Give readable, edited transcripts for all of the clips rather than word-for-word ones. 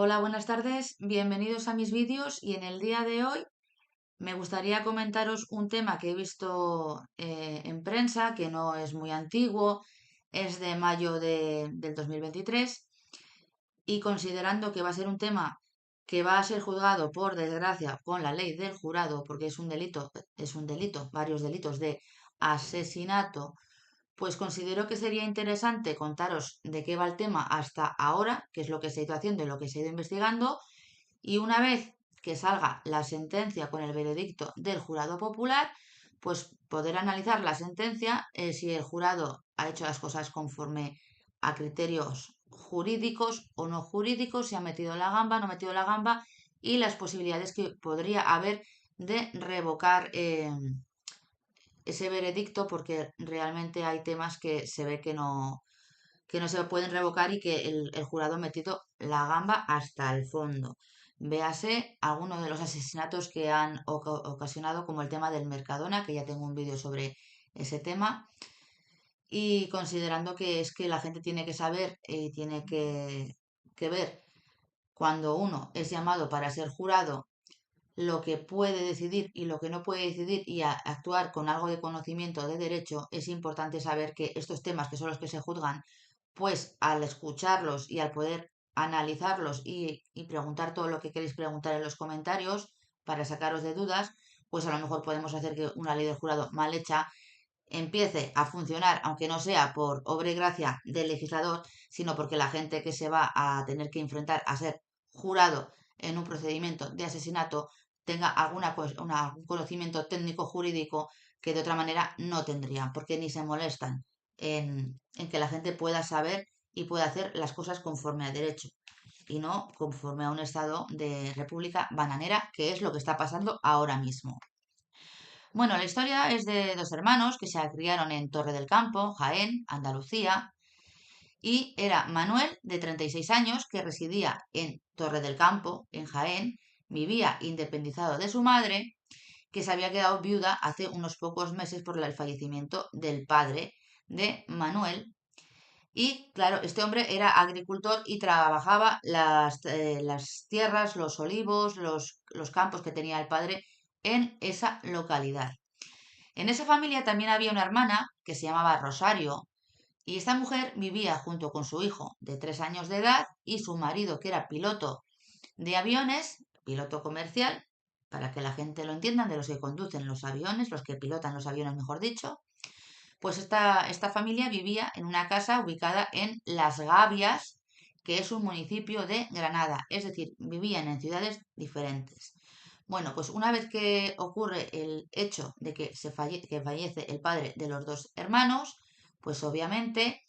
Hola, buenas tardes, bienvenidos a mis vídeos y en el día de hoy me gustaría comentaros un tema que he visto en prensa, que no es muy antiguo, es de mayo del 2023 y considerando que va a ser un tema que va a ser juzgado por desgracia con la ley del jurado, porque es un delito, varios delitos de asesinato, pues considero que sería interesante contaros de qué va el tema hasta ahora, qué es lo que se ha ido haciendo y lo que se ha ido investigando, y una vez que salga la sentencia con el veredicto del jurado popular, pues poder analizar la sentencia, si el jurado ha hecho las cosas conforme a criterios jurídicos o no jurídicos, si ha metido la gamba, no ha metido la gamba, y las posibilidades que podría haber de revocar ese veredicto, porque realmente hay temas que se ve que no se pueden revocar y que el jurado ha metido la gamba hasta el fondo. Véase algunos de los asesinatos que han ocasionado, como el tema del Mercadona, que ya tengo un vídeo sobre ese tema, y considerando que es que la gente tiene que saber y tiene que ver cuando uno es llamado para ser jurado lo que puede decidir y lo que no puede decidir y actuar con algo de conocimiento de derecho, es importante saber que estos temas, que son los que se juzgan, pues al escucharlos y al poder analizarlos y preguntar todo lo que queréis preguntar en los comentarios para sacaros de dudas, pues a lo mejor podemos hacer que una ley del jurado mal hecha empiece a funcionar, aunque no sea por obra y gracia del legislador, sino porque la gente que se va a tener que enfrentar a ser jurado en un procedimiento de asesinato tenga algún conocimiento técnico jurídico que de otra manera no tendrían, porque ni se molestan en que la gente pueda saber y pueda hacer las cosas conforme a derecho y no conforme a un estado de república bananera, que es lo que está pasando ahora mismo. Bueno, la historia es de dos hermanos que se criaron en Torre del Campo, Jaén, Andalucía, y era Manuel, de 36 años, que residía en Torre del Campo, en Jaén, vivía independizado de su madre, que se había quedado viuda hace unos pocos meses por el fallecimiento del padre de Manuel. Y claro, este hombre era agricultor y trabajaba las tierras, los olivos, los campos que tenía el padre en esa localidad. En esa familia también había una hermana que se llamaba Rosario, y esta mujer vivía junto con su hijo de 3 años de edad y su marido, que era piloto de aviones, piloto comercial, para que la gente lo entienda, de los que conducen los aviones, los que pilotan los aviones, mejor dicho. Pues esta familia vivía en una casa ubicada en Las Gavias, que es un municipio de Granada, es decir, vivían en ciudades diferentes. Bueno, pues una vez que ocurre el hecho de que fallece el padre de los dos hermanos, pues obviamente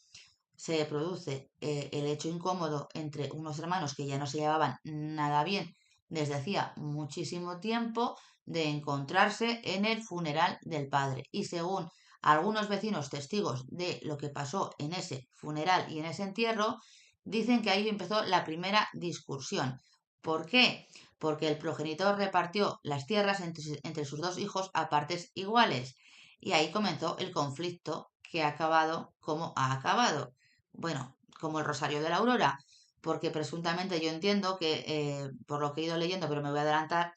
se produce el hecho incómodo entre unos hermanos que ya no se llevaban nada bien desde hacía muchísimo tiempo, de encontrarse en el funeral del padre. Y según algunos vecinos testigos de lo que pasó en ese funeral y en ese entierro, dicen que ahí empezó la primera discusión. ¿Por qué? Porque el progenitor repartió las tierras entre sus dos hijos a partes iguales. Y ahí comenzó el conflicto que ha acabado como ha acabado. Bueno, como el Rosario de la Aurora, porque presuntamente yo entiendo que, por lo que he ido leyendo, pero me voy a adelantar,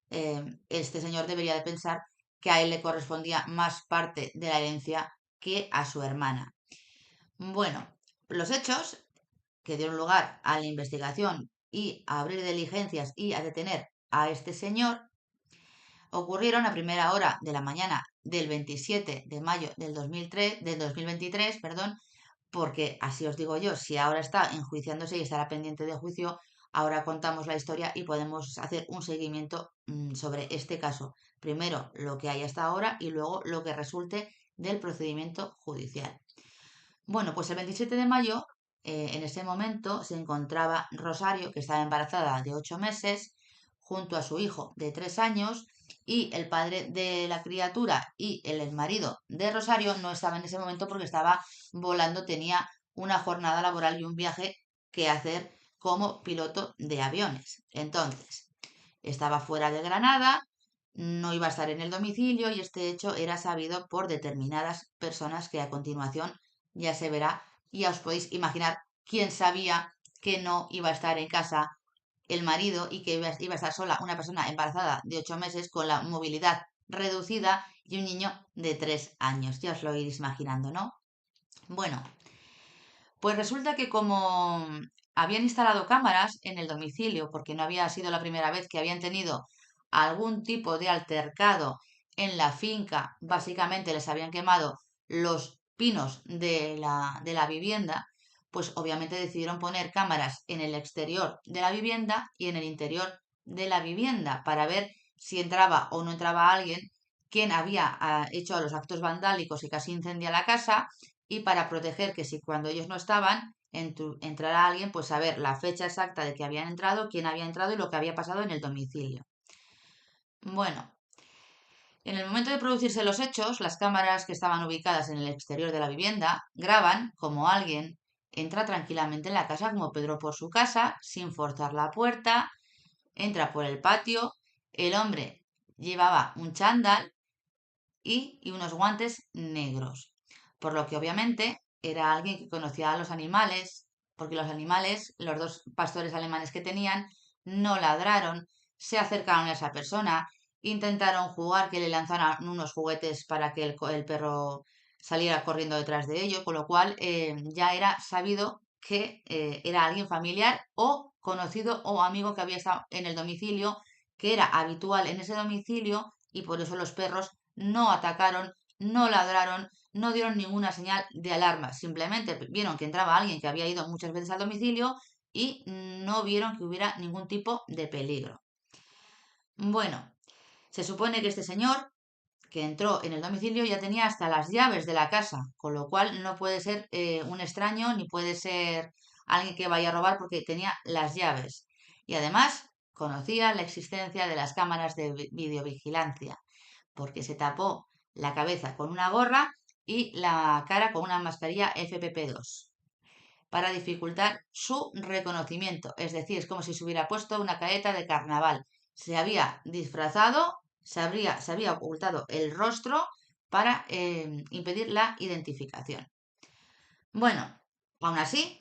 este señor debería de pensar que a él le correspondía más parte de la herencia que a su hermana. Bueno, los hechos que dieron lugar a la investigación y a abrir diligencias y a detener a este señor ocurrieron a primera hora de la mañana del 27 de mayo del 2023, perdón, porque así os digo yo, si ahora está enjuiciándose y estará pendiente de juicio, ahora contamos la historia y podemos hacer un seguimiento sobre este caso. Primero lo que hay hasta ahora y luego lo que resulte del procedimiento judicial. Bueno, pues el 27 de mayo, en ese momento, se encontraba Rosario, que estaba embarazada de 8 meses, junto a su hijo de 3 años, y el padre de la criatura y el marido de Rosario no estaba en ese momento porque estaba volando, tenía una jornada laboral y un viaje que hacer como piloto de aviones. Entonces, estaba fuera de Granada, no iba a estar en el domicilio y este hecho era sabido por determinadas personas que a continuación ya se verá, ya os podéis imaginar quién sabía que no iba a estar en casa el marido y que iba a estar sola una persona embarazada de 8 meses con la movilidad reducida y un niño de 3 años. Ya os lo iréis imaginando, ¿no? Bueno, pues resulta que como habían instalado cámaras en el domicilio, porque no había sido la primera vez que habían tenido algún tipo de altercado en la finca, básicamente les habían quemado los pinos de la vivienda, pues obviamente decidieron poner cámaras en el exterior de la vivienda y en el interior de la vivienda para ver si entraba o no entraba alguien, quien había hecho los actos vandálicos y casi incendia la casa, y para proteger que si cuando ellos no estaban entrara alguien, pues saber la fecha exacta de que habían entrado, quién había entrado y lo que había pasado en el domicilio. Bueno, en el momento de producirse los hechos, las cámaras que estaban ubicadas en el exterior de la vivienda graban como alguien entra tranquilamente en la casa como Pedro por su casa, sin forzar la puerta, entra por el patio, el hombre llevaba un chándal y unos guantes negros, por lo que obviamente era alguien que conocía a los animales, porque los animales, los dos pastores alemanes que tenían, no ladraron, se acercaron a esa persona, intentaron jugar, que le lanzaran unos juguetes para que el perro saliera corriendo detrás de ellos, con lo cual ya era sabido que era alguien familiar o conocido o amigo que había estado en el domicilio, que era habitual en ese domicilio, y por eso los perros no atacaron, no ladraron, no dieron ninguna señal de alarma. Simplemente vieron que entraba alguien que había ido muchas veces al domicilio y no vieron que hubiera ningún tipo de peligro. Bueno, se supone que este señor que entró en el domicilio ya tenía hasta las llaves de la casa, con lo cual no puede ser un extraño ni puede ser alguien que vaya a robar porque tenía las llaves. Y además conocía la existencia de las cámaras de videovigilancia, porque se tapó la cabeza con una gorra y la cara con una mascarilla FPP2 para dificultar su reconocimiento. Es decir, es como si se hubiera puesto una careta de carnaval. Se había disfrazado, se había ocultado el rostro para impedir la identificación. Bueno, aún así,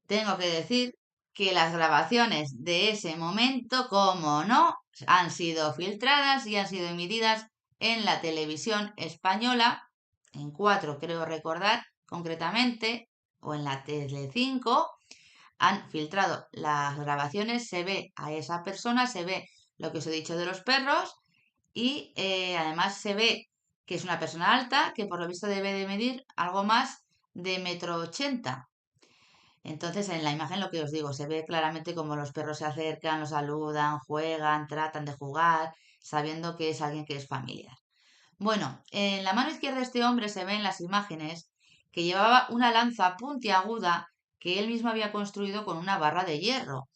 tengo que decir que las grabaciones de ese momento, como no, han sido filtradas y han sido emitidas en la televisión española, en 4 creo recordar concretamente, o en la Tele5, han filtrado las grabaciones, se ve a esa persona, se ve lo que os he dicho de los perros y además se ve que es una persona alta, que por lo visto debe de medir algo más de 1,80 m. Entonces, en la imagen lo que os digo, se ve claramente como los perros se acercan, los saludan, juegan, tratan de jugar, sabiendo que es alguien que es familiar. Bueno, en la mano izquierda de este hombre se ve en las imágenes que llevaba una lanza puntiaguda que él mismo había construido con una barra de hierro.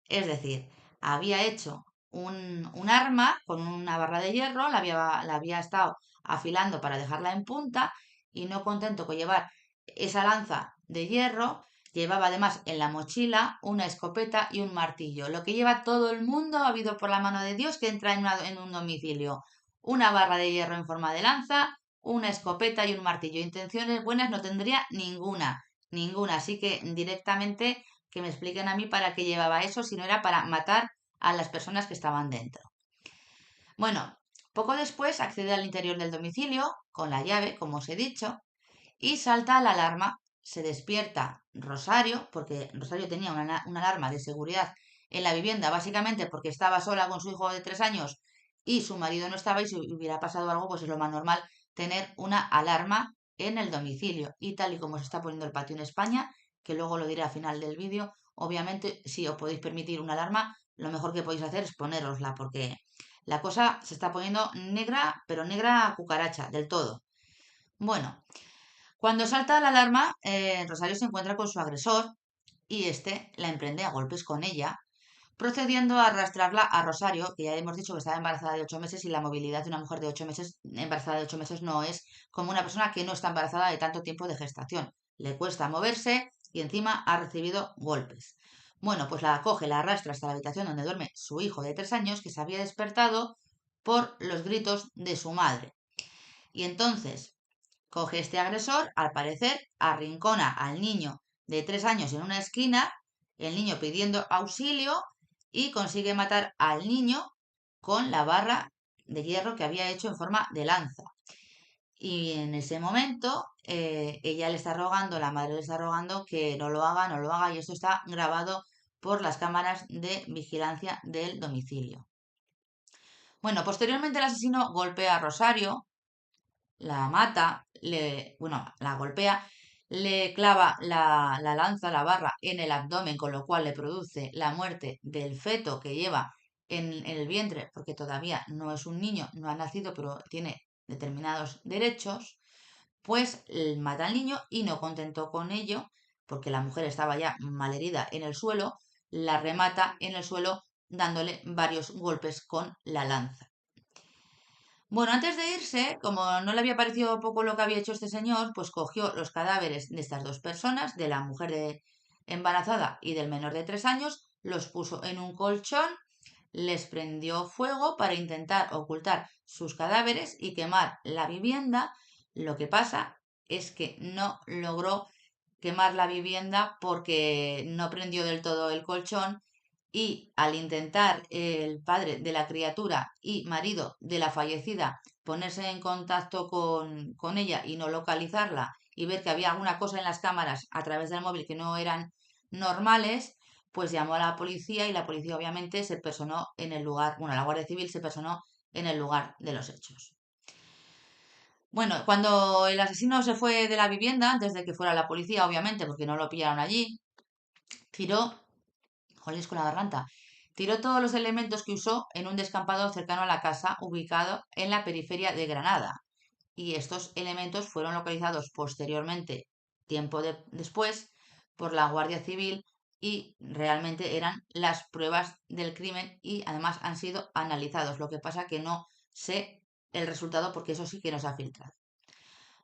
Es decir, había hecho un arma con una barra de hierro, la había estado afilando para dejarla en punta y no contento con llevar esa lanza de hierro, llevaba además en la mochila una escopeta y un martillo. Lo que lleva todo el mundo, ha habido por la mano de Dios, que entra en un domicilio. Una barra de hierro en forma de lanza, una escopeta y un martillo. Intenciones buenas no tendría ninguna, ninguna. Así que directamente que me expliquen a mí para qué llevaba eso, si no era para matar a las personas que estaban dentro. Bueno, poco después accede al interior del domicilio con la llave, como os he dicho, y salta la alarma. Se despierta Rosario, porque Rosario tenía una alarma de seguridad en la vivienda, básicamente porque estaba sola con su hijo de 3 años y su marido no estaba, y si hubiera pasado algo, pues es lo más normal tener una alarma en el domicilio. Y tal y como se está poniendo el patio en España, que luego lo diré al final del vídeo, obviamente si os podéis permitir una alarma, lo mejor que podéis hacer es ponérosla, porque la cosa se está poniendo negra, pero negra cucaracha, del todo. Bueno, cuando salta la alarma, Rosario se encuentra con su agresor y este la emprende a golpes con ella, procediendo a arrastrarla a Rosario, que ya hemos dicho que estaba embarazada de 8 meses, y la movilidad de una mujer de 8 meses, embarazada de 8 meses, no es como una persona que no está embarazada de tanto tiempo de gestación. Le cuesta moverse y encima ha recibido golpes. Bueno, pues la coge, la arrastra hasta la habitación donde duerme su hijo de 3 años, que se había despertado por los gritos de su madre. Y entonces coge este agresor, al parecer, arrincona al niño de 3 años en una esquina, el niño pidiendo auxilio, y consigue matar al niño con la barra de hierro que había hecho en forma de lanza. Y en ese momento ella le está rogando, la madre le está rogando que no lo haga, no lo haga, y esto está grabado por las cámaras de vigilancia del domicilio. Bueno, posteriormente el asesino golpea a Rosario, la mata, la golpea, le clava la lanza, la barra, en el abdomen, con lo cual le produce la muerte del feto que lleva en el vientre, porque todavía no es un niño, no ha nacido, pero tiene determinados derechos. Pues mata al niño y, no contento con ello, porque la mujer estaba ya malherida en el suelo, la remata en el suelo dándole varios golpes con la lanza. Bueno, antes de irse, como no le había parecido poco lo que había hecho este señor, pues cogió los cadáveres de estas dos personas, de la mujer embarazada y del menor de 3 años, los puso en un colchón, les prendió fuego para intentar ocultar sus cadáveres y quemar la vivienda. Lo que pasa es que no logró quemar la vivienda porque no prendió del todo el colchón, y al intentar el padre de la criatura y marido de la fallecida ponerse en contacto con ella y no localizarla, y ver que había alguna cosa en las cámaras a través del móvil que no eran normales, pues llamó a la policía, y la policía obviamente se personó en el lugar, bueno, la Guardia Civil se personó en el lugar de los hechos. Bueno, cuando el asesino se fue de la vivienda, antes de que fuera la policía, obviamente, porque no lo pillaron allí, tiró, jolís con la garganta, tiró todos los elementos que usó en un descampado cercano a la casa, ubicado en la periferia de Granada. Y estos elementos fueron localizados posteriormente, después, por la Guardia Civil, y realmente eran las pruebas del crimen, y además han sido analizados. Lo que pasa que no sé el resultado, porque eso sí que nos ha filtrado.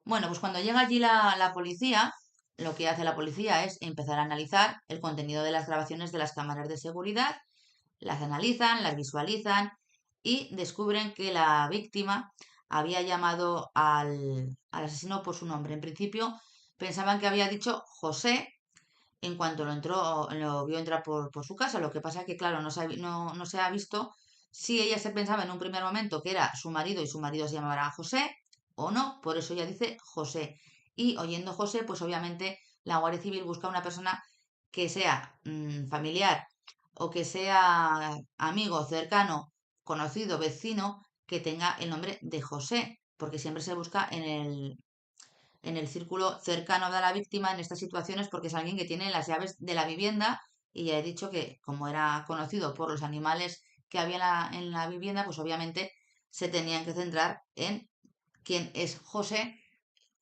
Bueno, pues cuando llega allí la policía, lo que hace la policía es empezar a analizar el contenido de las grabaciones de las cámaras de seguridad, las analizan, las visualizan y descubren que la víctima había llamado al asesino por su nombre. En principio pensaban que había dicho José en cuanto lo vio entrar por su casa. Lo que pasa es que, claro, no se ha visto si ella se pensaba en un primer momento que era su marido y su marido se llamaba José o no. Por eso ella dice José. Y oyendo José, pues obviamente la Guardia Civil busca una persona que sea familiar, o que sea amigo, cercano, conocido, vecino, que tenga el nombre de José, porque siempre se busca en el círculo cercano de la víctima en estas situaciones, porque es alguien que tiene las llaves de la vivienda, y ya he dicho que, como era conocido por los animales que había en la vivienda, pues obviamente se tenían que centrar en quién es José.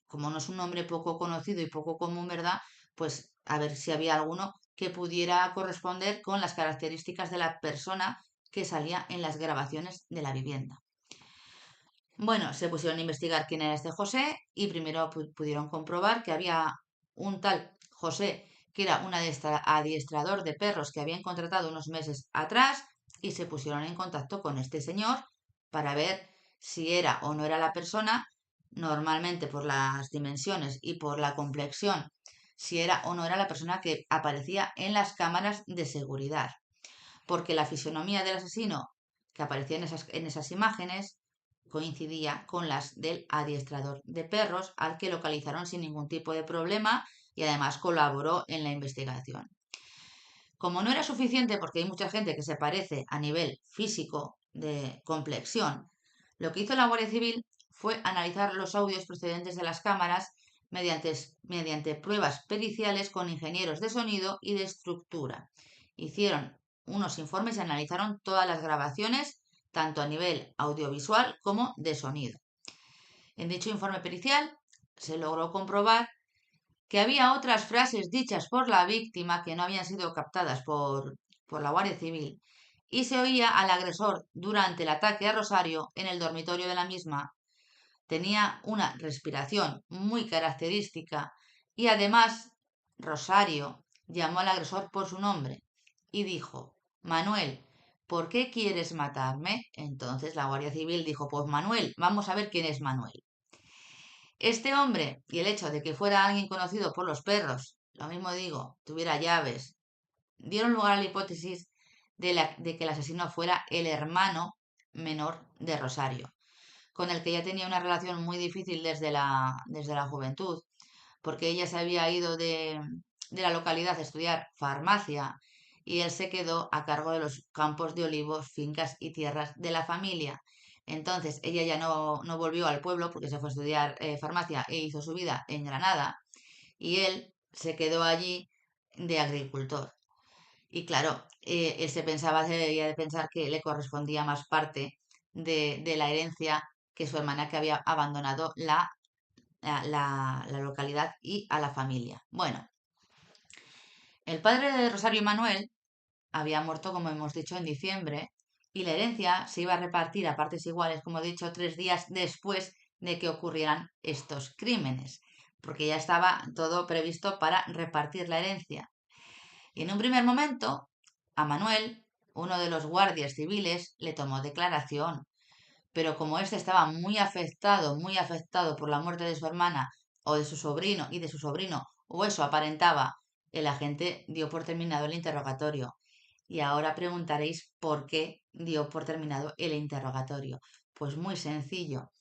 Como no es un nombre poco conocido y poco común, ¿verdad? Pues a ver si había alguno que pudiera corresponder con las características de la persona que salía en las grabaciones de la vivienda. Bueno, se pusieron a investigar quién era este José, y primero pudieron comprobar que había un tal José que era un adiestrador de perros que habían contratado unos meses atrás, y se pusieron en contacto con este señor para ver si era o no era la persona, normalmente por las dimensiones y por la complexión, si era o no era la persona que aparecía en las cámaras de seguridad, porque la fisonomía del asesino que aparecía en esas imágenes coincidía con las del adiestrador de perros, al que localizaron sin ningún tipo de problema, y además colaboró en la investigación. Como no era suficiente, porque hay mucha gente que se parece a nivel físico, de complexión, lo que hizo la Guardia Civil fue analizar los audios procedentes de las cámaras mediante pruebas periciales con ingenieros de sonido y de estructura. Hicieron unos informes y analizaron todas las grabaciones, tanto a nivel audiovisual como de sonido. En dicho informe pericial se logró comprobar que había otras frases dichas por la víctima que no habían sido captadas por la Guardia Civil, y se oía al agresor durante el ataque a Rosario en el dormitorio de la misma. Tenía una respiración muy característica, y además Rosario llamó al agresor por su nombre y dijo: Manuel, ¿por qué quieres matarme? Entonces la Guardia Civil dijo: pues Manuel, vamos a ver quién es Manuel. Este hombre, y el hecho de que fuera alguien conocido por los perros, lo mismo digo, tuviera llaves, dieron lugar a la hipótesis de que el asesino fuera el hermano menor de Rosario, con el que ella tenía una relación muy difícil desde la juventud, porque ella se había ido de la localidad a estudiar farmacia y él se quedó a cargo de los campos de olivos, fincas y tierras de la familia. Entonces ella ya no volvió al pueblo porque se fue a estudiar farmacia e hizo su vida en Granada y él se quedó allí de agricultor. Y claro, él debía de pensar que le correspondía más parte de la herencia que su hermana, que había abandonado la localidad y a la familia. Bueno, el padre de Rosario Manuel había muerto, como hemos dicho, en diciembre y la herencia se iba a repartir a partes iguales, como he dicho, 3 días después de que ocurrieran estos crímenes, porque ya estaba todo previsto para repartir la herencia. Y en un primer momento, a Manuel, uno de los guardias civiles, le tomó declaración, pero como éste estaba muy afectado por la muerte de su hermana o de su sobrino y de su sobrino, o eso aparentaba, el agente dio por terminado el interrogatorio. Y ahora preguntaréis por qué dio por terminado el interrogatorio. Pues muy sencillo.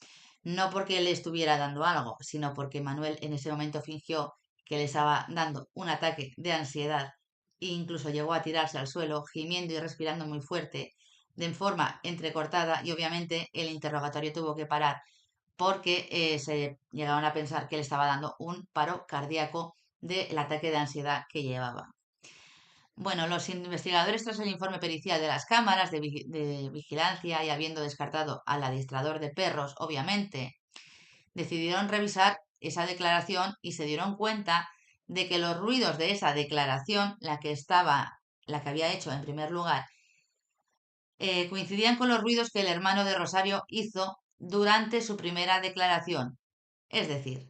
No porque le estuviera dando algo, sino porque Manuel en ese momento fingió que le estaba dando un ataque de ansiedad e incluso llegó a tirarse al suelo, gimiendo y respirando muy fuerte, de forma entrecortada, y obviamente el interrogatorio tuvo que parar porque se llegaron a pensar que le estaba dando un paro cardíaco del ataque de ansiedad que llevaba. Bueno, los investigadores, tras el informe pericial de las cámaras de vigilancia y habiendo descartado al adiestrador de perros, obviamente, decidieron revisar esa declaración y se dieron cuenta de que los ruidos de esa declaración, la que había hecho en primer lugar, coincidían con los ruidos que el hermano de Rosario hizo durante su primera declaración. Es decir,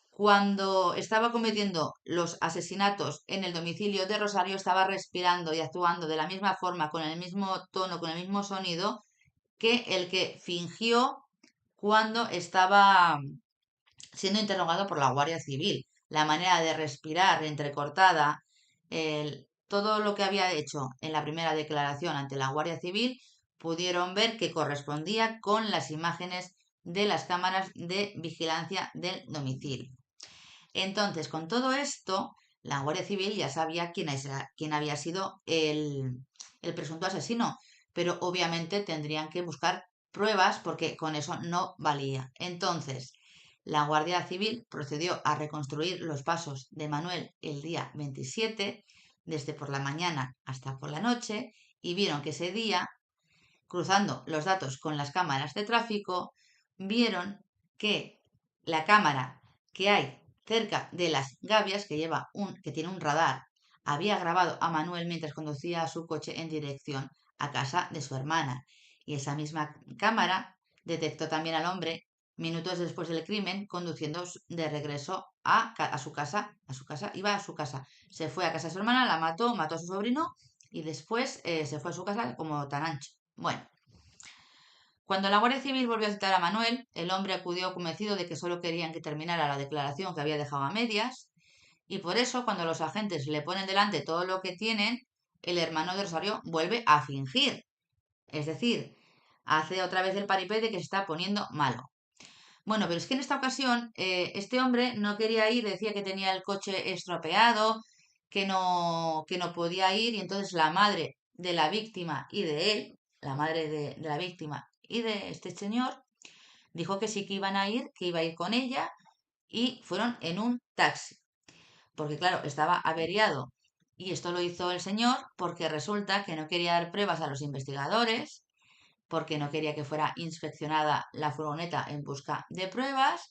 cuando estaba cometiendo los asesinatos en el domicilio de Rosario, estaba respirando y actuando de la misma forma, con el mismo tono, con el mismo sonido, que el que fingió cuando estaba siendo interrogado por la Guardia Civil. La manera de respirar entrecortada, todo lo que había hecho en la primera declaración ante la Guardia Civil, pudieron ver que correspondía con las imágenes de las cámaras de vigilancia del domicilio. Entonces, con todo esto, la Guardia Civil ya sabía quién había sido el presunto asesino, pero obviamente tendrían que buscar pruebas porque con eso no valía. Entonces, la Guardia Civil procedió a reconstruir los pasos de Manuel el día 27, desde por la mañana hasta por la noche, y vieron que ese día, cruzando los datos con las cámaras de tráfico, vieron que la cámara que hay cerca de las gavias, que tiene un radar, había grabado a Manuel mientras conducía su coche en dirección a casa de su hermana. Y esa misma cámara detectó también al hombre minutos después del crimen conduciendo de regreso a su casa, iba a su casa, se fue a casa de su hermana, la mató a su sobrino y después se fue a su casa como tan ancho. Bueno, cuando la Guardia Civil volvió a citar a Manuel, el hombre acudió convencido de que solo querían que terminara la declaración que había dejado a medias, y por eso, cuando los agentes le ponen delante todo lo que tienen, el hermano de Rosario vuelve a fingir. Es decir, hace otra vez el paripé de que se está poniendo malo. Bueno, pero es que en esta ocasión este hombre no quería ir, decía que tenía el coche estropeado, que no podía ir, y entonces la madre de la víctima y de él, la madre de la víctima y de este señor, dijo que sí que iban a ir, que iba a ir con ella, y fueron en un taxi, porque claro, estaba averiado. Y esto lo hizo el señor porque resulta que no quería dar pruebas a los investigadores, porque no quería que fuera inspeccionada la furgoneta en busca de pruebas,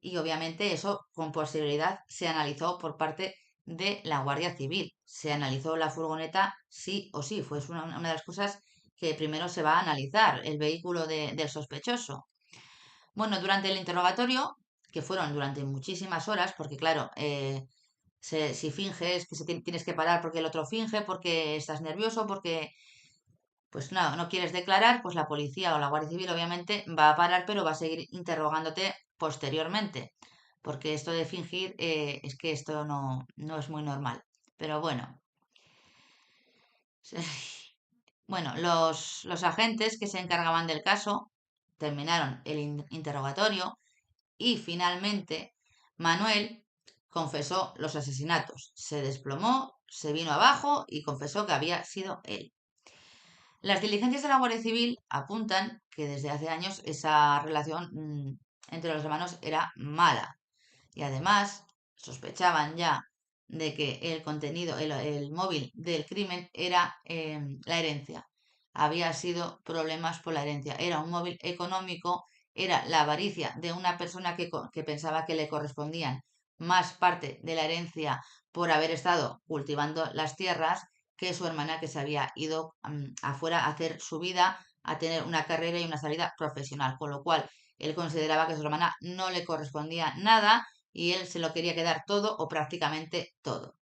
y obviamente eso con posterioridad se analizó por parte de la Guardia Civil. Se analizó la furgoneta sí o sí, fue una de las cosas que primero se va a analizar, el vehículo del sospechoso. Bueno, durante el interrogatorio, que fueron durante muchísimas horas, porque claro, si finges que tienes que parar porque el otro finge, porque estás nervioso, porque pues no quieres declarar, pues la policía o la Guardia Civil obviamente va a parar, pero va a seguir interrogándote posteriormente, porque esto de fingir es que esto no es muy normal. Pero bueno, Bueno, los agentes que se encargaban del caso terminaron el interrogatorio y finalmente Manuel confesó los asesinatos. Se desplomó, se vino abajo y confesó que había sido él. Las diligencias de la Guardia Civil apuntan que desde hace años esa relación entre los hermanos era mala y además sospechaban ya de que el contenido, el móvil del crimen era la herencia. Había sido problemas por la herencia. Era un móvil económico, era la avaricia de una persona que pensaba que le correspondían más parte de la herencia por haber estado cultivando las tierras que su hermana que se había ido afuera a hacer su vida, a tener una carrera y una salida profesional, con lo cual él consideraba que a su hermana no le correspondía nada y él se lo quería quedar todo o prácticamente todo.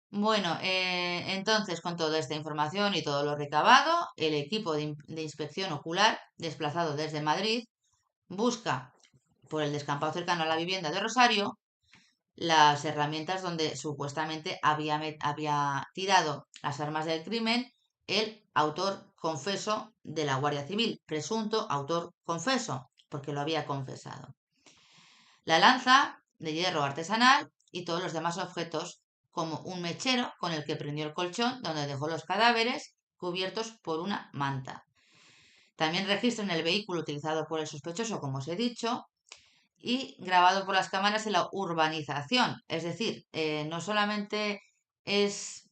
Bueno, entonces con toda esta información y todo lo recabado, el equipo de inspección ocular, desplazado desde Madrid, busca por el descampado cercano a la vivienda de Rosario las herramientas donde supuestamente había tirado las armas del crimen el autor confeso de la Guardia Civil, presunto autor confeso, porque lo había confesado. La lanza de hierro artesanal y todos los demás objetos, como un mechero con el que prendió el colchón donde dejó los cadáveres cubiertos por una manta. También registran el vehículo utilizado por el sospechoso, como os he dicho, y grabado por las cámaras en la urbanización. Es decir, no solamente es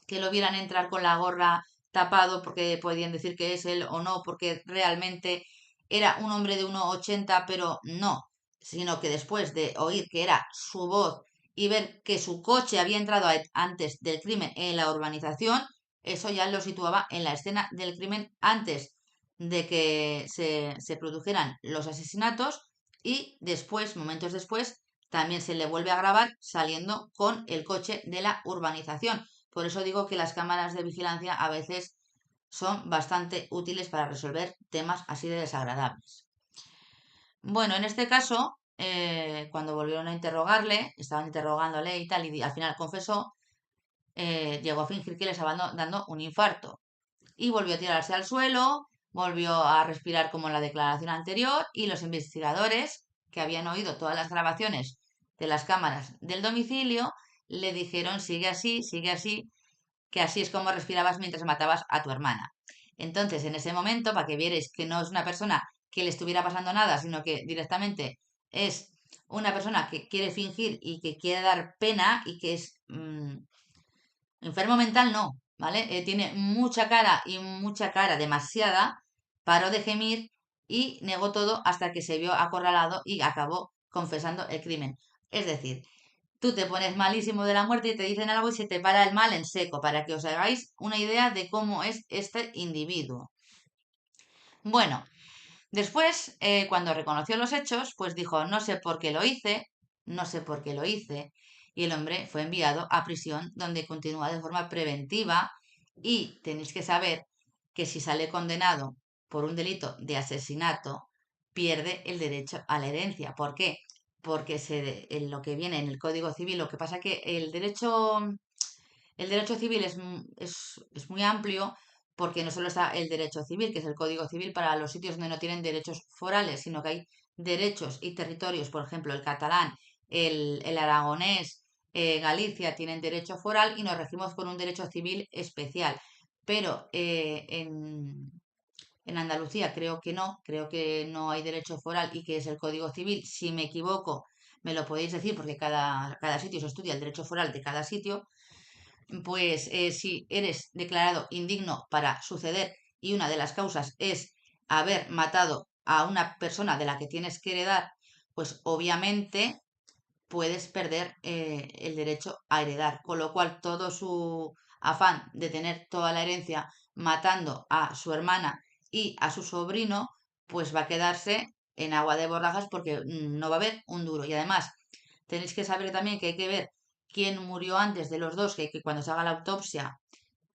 que lo vieran entrar con la gorra tapado porque podían decir que es él o no, porque realmente era un hombre de 1,80, pero no, sino que después de oír que era su voz y ver que su coche había entrado antes del crimen en la urbanización, eso ya lo situaba en la escena del crimen antes de que se produjeran los asesinatos y después, momentos después, también se le vuelve a grabar saliendo con el coche de la urbanización. Por eso digo que las cámaras de vigilancia a veces son bastante útiles para resolver temas así de desagradables. Bueno, en este caso, cuando volvieron a interrogarle, estaban interrogándole y tal, y al final confesó, llegó a fingir que le estaban dando un infarto. Y volvió a tirarse al suelo, volvió a respirar como en la declaración anterior, y los investigadores, que habían oído todas las grabaciones de las cámaras del domicilio, le dijeron, sigue así, que así es como respirabas mientras matabas a tu hermana. Entonces, en ese momento, para que vierais que no es una persona que le estuviera pasando nada, sino que directamente es una persona que quiere fingir y que quiere dar pena y que es enfermo mental, no, ¿vale? Tiene mucha cara, demasiada, paró de gemir y negó todo hasta que se vio acorralado y acabó confesando el crimen. Es decir, tú te pones malísimo de la muerte y te dicen algo y se te para el mal en seco, para que os hagáis una idea de cómo es este individuo. Bueno, después, cuando reconoció los hechos, pues dijo, no sé por qué lo hice, no sé por qué lo hice, y el hombre fue enviado a prisión donde continúa de forma preventiva y tenéis que saber que si sale condenado por un delito de asesinato, pierde el derecho a la herencia. ¿Por qué? Porque en lo que viene en el Código Civil, lo que pasa que el derecho civil es muy amplio porque no solo está el derecho civil, que es el Código Civil para los sitios donde no tienen derechos forales, sino que hay derechos y territorios, por ejemplo, el catalán, el aragonés, Galicia tienen derecho foral y nos regimos por un derecho civil especial. Pero en Andalucía creo que no hay derecho foral y que es el Código Civil. Si me equivoco, me lo podéis decir porque cada sitio se estudia el derecho foral de cada sitio. Pues si eres declarado indigno para suceder y una de las causas es haber matado a una persona de la que tienes que heredar, pues obviamente puedes perder el derecho a heredar, con lo cual todo su afán de tener toda la herencia matando a su hermana y a su sobrino, pues va a quedarse en agua de borrajas porque no va a haber un duro. Y además, tenéis que saber también que hay que ver quién murió antes de los dos, que cuando se haga la autopsia,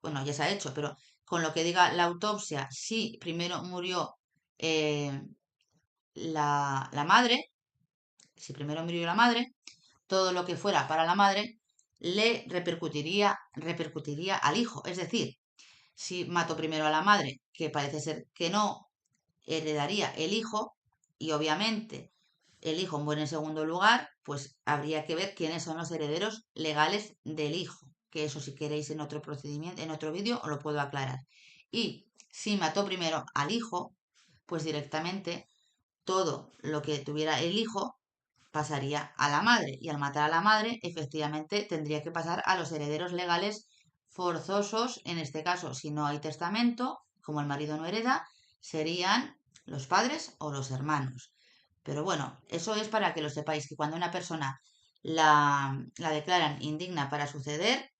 bueno, ya se ha hecho, pero con lo que diga la autopsia, si primero murió eh, la madre, si primero murió la madre, todo lo que fuera para la madre le repercutiría al hijo. Es decir, Si mato primero a la madre, que parece ser que no, heredaría el hijo y obviamente el hijo muere en segundo lugar, pues habría que ver quiénes son los herederos legales del hijo, que eso si queréis en otro procedimiento, en otro vídeo os lo puedo aclarar. Y si mató primero al hijo, pues directamente todo lo que tuviera el hijo pasaría a la madre y al matar a la madre efectivamente tendría que pasar a los herederos legales forzosos, en este caso si no hay testamento, como el marido no hereda, serían los padres o los hermanos. Pero bueno, eso es para que lo sepáis, que cuando una persona la declaran indigna para suceder,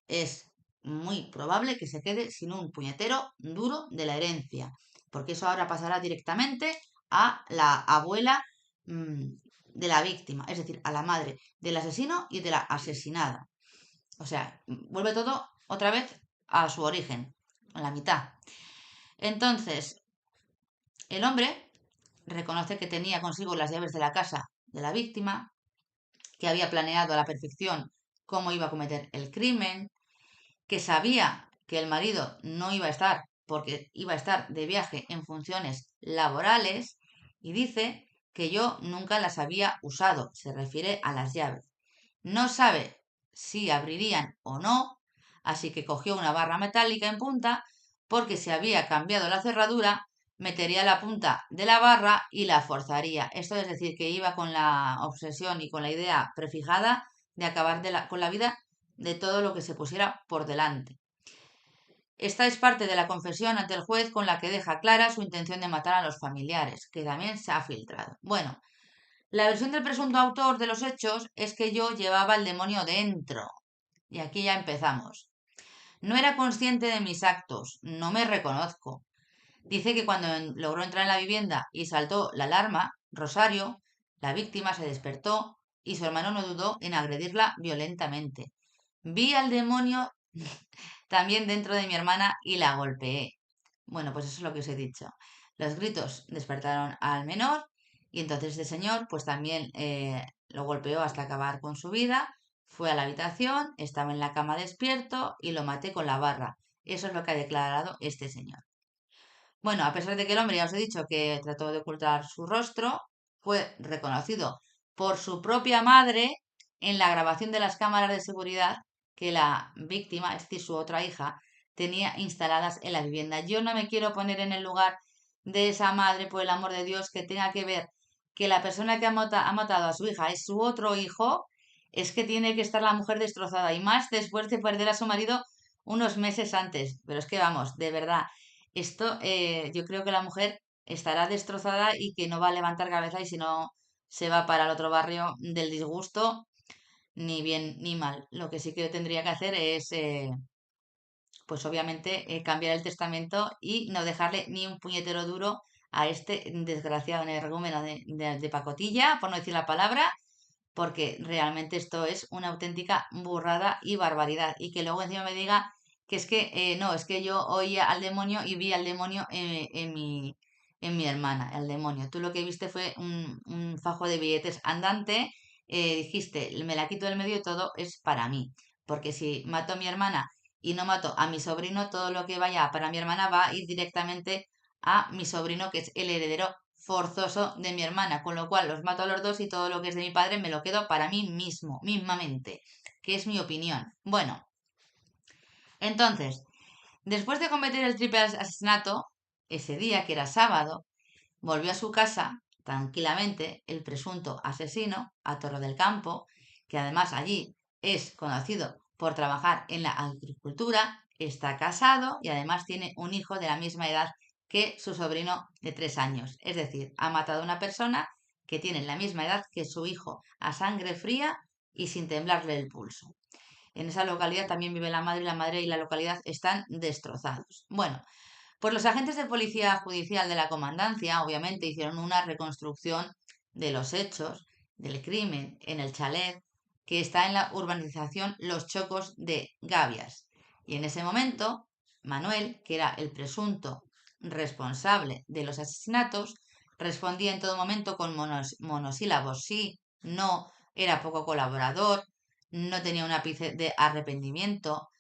es muy probable que se quede sin un puñetero duro de la herencia, porque eso ahora pasará directamente a la abuela de la víctima, es decir, a la madre del asesino y de la asesinada. O sea, vuelve todo otra vez a su origen, a la mitad. Entonces, el hombre reconoce que tenía consigo las llaves de la casa de la víctima, que había planeado a la perfección cómo iba a cometer el crimen, que sabía que el marido no iba a estar porque iba a estar de viaje en funciones laborales y dice que yo nunca las había usado, se refiere a las llaves. No sabe si abrirían o no, así que cogió una barra metálica en punta porque si había cambiado la cerradura, metería la punta de la barra y la forzaría. Esto es decir, que iba con la obsesión y con la idea prefijada de acabar con la vida de todo lo que se pusiera por delante. Esta es parte de la confesión ante el juez con la que deja clara su intención de matar a los familiares, que también se ha filtrado. Bueno, la versión del presunto autor de los hechos es que yo llevaba el demonio dentro. Y aquí ya empezamos. No era consciente de mis actos, no me reconozco. Dice que cuando logró entrar en la vivienda y saltó la alarma, Rosario, la víctima, se despertó y su hermano no dudó en agredirla violentamente. Vi al demonio también dentro de mi hermana y la golpeé. Bueno, pues eso es lo que os he dicho. Los gritos despertaron al menor y entonces este señor pues también lo golpeó hasta acabar con su vida. Fue a la habitación, estaba en la cama despierto y lo maté con la barra. Eso es lo que ha declarado este señor. Bueno, a pesar de que el hombre, ya os he dicho, que trató de ocultar su rostro, fue reconocido por su propia madre en la grabación de las cámaras de seguridad que la víctima, es decir, su otra hija, tenía instaladas en la vivienda. Yo no me quiero poner en el lugar de esa madre, por el amor de Dios, que tenga que ver que la persona que ha matado a su hija es su otro hijo, es que tiene que estar la mujer destrozada y más después de perder a su marido unos meses antes. Pero es que vamos, de verdad, esto yo creo que la mujer estará destrozada y que no va a levantar cabeza y si no se va para el otro barrio del disgusto, ni bien ni mal. Lo que sí que tendría que hacer es, pues obviamente, cambiar el testamento y no dejarle ni un puñetero duro a este desgraciado energúmeno de pacotilla, por no decir la palabra, porque realmente esto es una auténtica burrada y barbaridad. Y que luego encima me diga que es que, no, es que yo oía al demonio y vi al demonio en mi hermana, el demonio. Tú lo que viste fue un fajo de billetes andante, dijiste, me la quito del medio y todo es para mí. Porque si mato a mi hermana y no mato a mi sobrino, todo lo que vaya para mi hermana va a ir directamente a mi sobrino, que es el heredero forzoso de mi hermana, con lo cual los mato a los dos y todo lo que es de mi padre me lo quedo para mí mismo, mismamente, que es mi opinión. Bueno, entonces, después de cometer el triple asesinato, ese día, que era sábado, volvió a su casa tranquilamente el presunto asesino a Torre del Campo, que además allí es conocido por trabajar en la agricultura, está casado y además tiene un hijo de la misma edad que su sobrino de 3 años. Es decir, ha matado a una persona que tiene la misma edad que su hijo, a sangre fría y sin temblarle el pulso. En esa localidad también vive la madre y la localidad están destrozados. Bueno, pues los agentes de policía judicial de la comandancia obviamente hicieron una reconstrucción de los hechos del crimen en el chalet que está en la urbanización Los Chocos de Gavias. Y en ese momento, Manuel, que era el presunto responsable de los asesinatos, respondía en todo momento con monosílabos sí, no, era poco colaborador, no tenía un ápice de arrepentimiento,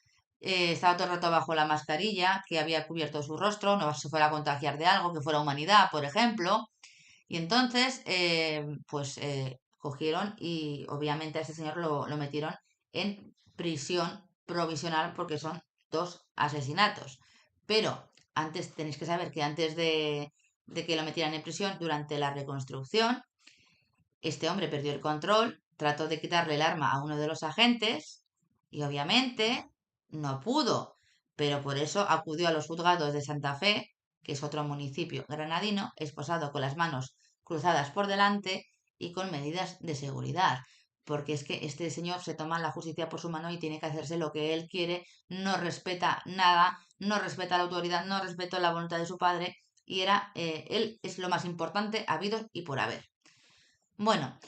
estaba todo el rato bajo la mascarilla que había cubierto su rostro, no se fuera a contagiar de algo, que fuera humanidad, por ejemplo. Y entonces, pues cogieron y obviamente a ese señor lo metieron en prisión provisional porque son dos asesinatos. Pero antes tenéis que saber que antes de que lo metieran en prisión, durante la reconstrucción, este hombre perdió el control, trató de quitarle el arma a uno de los agentes y obviamente no pudo, pero por eso acudió a los juzgados de Santa Fe, que es otro municipio granadino, esposado con las manos cruzadas por delante y con medidas de seguridad. Porque es que este señor se toma la justicia por su mano y tiene que hacerse lo que él quiere, no respeta nada, no respeta la autoridad, no respeta la voluntad de su padre y él es lo más importante habido y por haber. Bueno,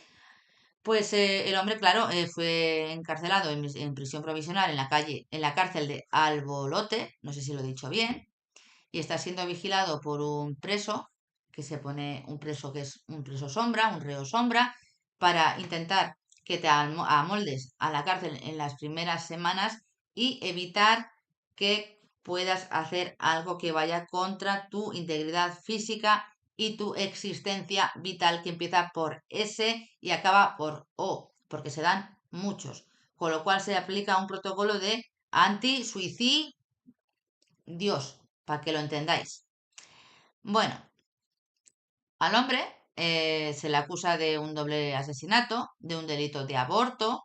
pues el hombre, claro, fue encarcelado en prisión provisional en la cárcel de Albolote, no sé si lo he dicho bien, y está siendo vigilado por un preso, que se pone un preso que es un preso sombra, un reo sombra, para intentar que te amoldes a la cárcel en las primeras semanas y evitar que puedas hacer algo que vaya contra tu integridad física y tu existencia vital, que empieza por S y acaba por O, porque se dan muchos, con lo cual se aplica un protocolo de anti-suicidio, Dios, para que lo entendáis. Bueno, al hombre se le acusa de un doble asesinato, de un delito de aborto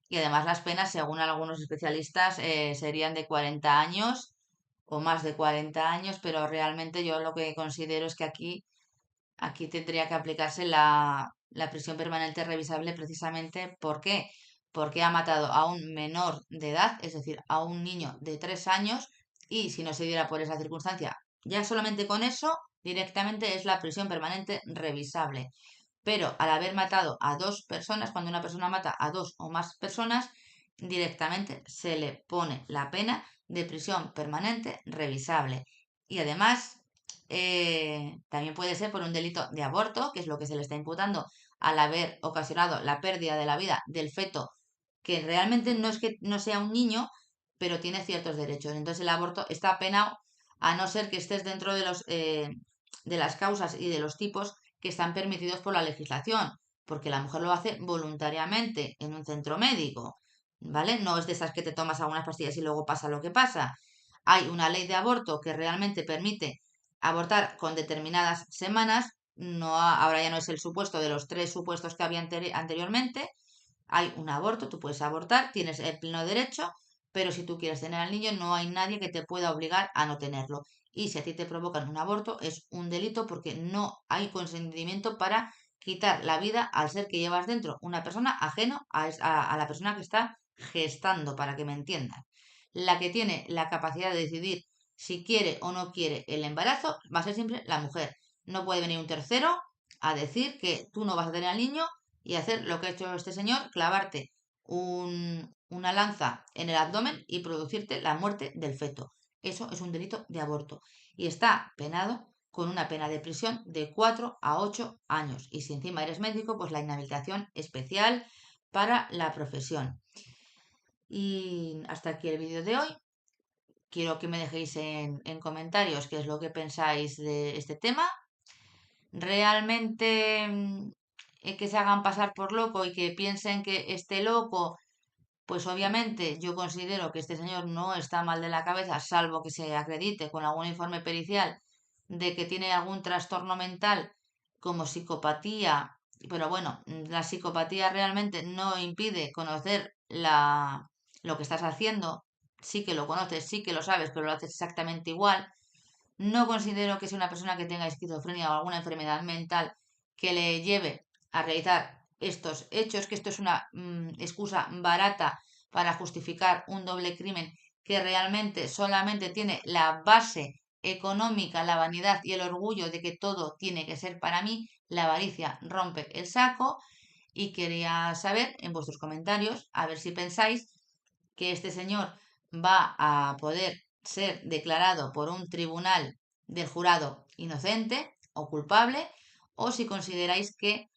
y además las penas, según algunos especialistas, serían de 40 años o más de 40 años, pero realmente yo lo que considero es que aquí tendría que aplicarse la prisión permanente revisable precisamente. ¿Por qué? Porque ha matado a un menor de edad, es decir, a un niño de 3 años, y si no se diera por esa circunstancia, ya solamente con eso, directamente es la prisión permanente revisable. Pero al haber matado a dos personas, cuando una persona mata a dos o más personas, directamente se le pone la pena de prisión permanente revisable. Y además, también puede ser por un delito de aborto, que es lo que se le está imputando al haber ocasionado la pérdida de la vida del feto, que realmente no es que no sea un niño, pero tiene ciertos derechos. Entonces el aborto está penado a no ser que estés dentro de las causas y de los tipos que están permitidos por la legislación, porque la mujer lo hace voluntariamente en un centro médico, ¿vale? No es de esas que te tomas algunas pastillas y luego pasa lo que pasa. Hay una ley de aborto que realmente permite abortar con determinadas semanas, no ahora ya no es el supuesto de los 3 supuestos que había anteriormente. Hay un aborto, tú puedes abortar, tienes el pleno derecho, pero si tú quieres tener al niño no hay nadie que te pueda obligar a no tenerlo. Y si a ti te provocan un aborto es un delito porque no hay consentimiento para quitar la vida al ser que llevas dentro, una persona ajeno a la persona que está gestando, para que me entiendan. La que tiene la capacidad de decidir si quiere o no quiere el embarazo va a ser siempre la mujer. No puede venir un tercero a decir que tú no vas a tener al niño y hacer lo que ha hecho este señor, clavarte una lanza en el abdomen y producirte la muerte del feto. Eso es un delito de aborto y está penado con una pena de prisión de 4 a 8 años. Y si encima eres médico, pues la inhabilitación especial para la profesión. Y hasta aquí el vídeo de hoy. Quiero que me dejéis en comentarios qué es lo que pensáis de este tema. Realmente que se hagan pasar por loco y que piensen que este loco, pues obviamente yo considero que este señor no está mal de la cabeza, salvo que se acredite con algún informe pericial de que tiene algún trastorno mental como psicopatía. Pero bueno, la psicopatía realmente no impide conocer lo que estás haciendo. Sí que lo conoces, sí que lo sabes, pero lo haces exactamente igual. No considero que sea una persona que tenga esquizofrenia o alguna enfermedad mental que le lleve a realizar estos hechos, que esto es una excusa barata para justificar un doble crimen que realmente solamente tiene la base económica, la vanidad y el orgullo de que todo tiene que ser para mí. La avaricia rompe el saco y quería saber en vuestros comentarios a ver si pensáis que este señor va a poder ser declarado por un tribunal del jurado inocente o culpable, o si consideráis que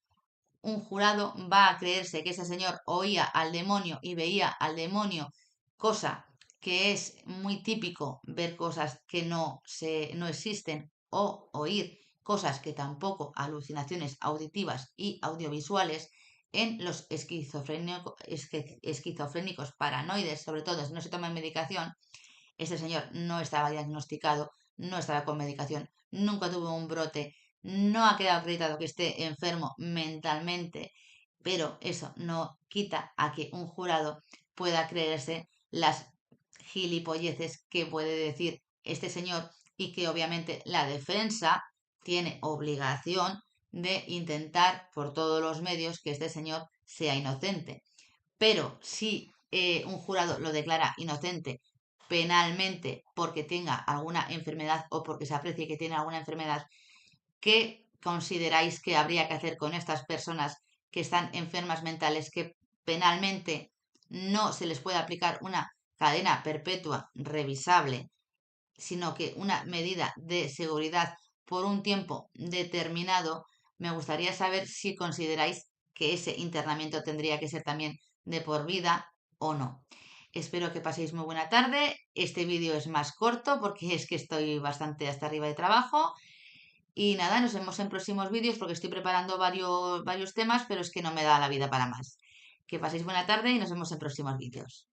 un jurado va a creerse que ese señor oía al demonio y veía al demonio, cosa que es muy típico ver cosas que no existen o oír cosas que tampoco, alucinaciones auditivas y audiovisuales en los esquizofrénicos paranoides, sobre todo si no se toma medicación. Este señor no estaba diagnosticado, no estaba con medicación, nunca tuvo un brote, no ha quedado acreditado que esté enfermo mentalmente, pero eso no quita a que un jurado pueda creerse las gilipolleces que puede decir este señor y que obviamente la defensa tiene obligación de intentar por todos los medios que este señor sea inocente. Pero si un jurado lo declara inocente penalmente porque tenga alguna enfermedad o porque se aprecie que tiene alguna enfermedad, ¿qué consideráis que habría que hacer con estas personas que están enfermas mentales que penalmente no se les puede aplicar una cadena perpetua revisable, sino que una medida de seguridad por un tiempo determinado? Me gustaría saber si consideráis que ese internamiento tendría que ser también de por vida o no. Espero que paséis muy buena tarde. Este vídeo es más corto porque es que estoy bastante hasta arriba de trabajo. Y nada, nos vemos en próximos vídeos porque estoy preparando varios temas, pero es que no me da la vida para más. Que paséis buena tarde y nos vemos en próximos vídeos.